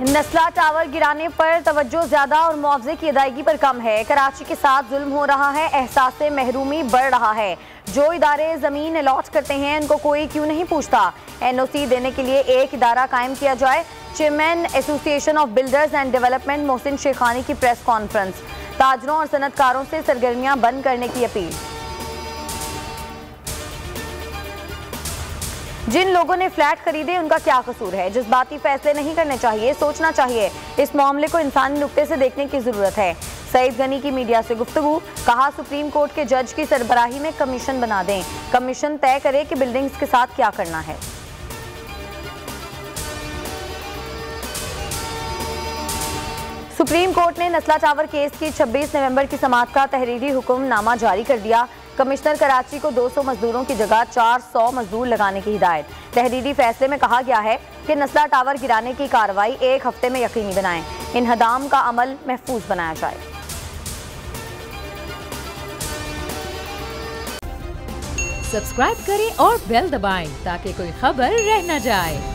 नस्ला tower गिराने पर तवज्जो ज्यादा और मुआवजे की अदायगी पर कम है। कराची के साथ जुल्म हो रहा है, एहसास महरूमी बढ़ रहा है। जो इदारे जमीन अलॉट करते हैं उनको कोई क्यों नहीं पूछता। NOC देने के लिए एक इदारा कायम किया जाए। Chairman association of builders and development Mohsin Shekhani की प्रेस कॉन्फ्रेंस। ताजरों और सनतकारों से सरगर्मियां बंद करने की अपील। जिन लोगों ने फ्लैट खरीदे उनका क्या कसूर है। जज्बाती फैसले नहीं करने चाहिए, सोचना चाहिए। इस मामले को इंसानी नुक्ते से देखने की जरूरत है। सईद गनी की मीडिया से गुफ्तगू। कहा सुप्रीम कोर्ट के जज की सरबराही में कमीशन बना दें। कमीशन तय करे कि बिल्डिंग्स के साथ क्या करना है। सुप्रीम कोर्ट ने नस्ला टावर केस की 26 नवंबर की समाअत का तहरीरी हुक्मनामा जारी कर दिया। कमिश्नर कराची को 200 मजदूरों की जगह 400 मजदूर लगाने की हिदायत। तहरीरी फैसले में कहा गया है कि नस्ला टावर गिराने की कार्रवाई 1 हफ्ते में यकीनी बनाएं। इन्हदाम का अमल महफूज बनाया जाए। सब्सक्राइब करें और बेल दबाएं ताकि कोई खबर रह न जाए।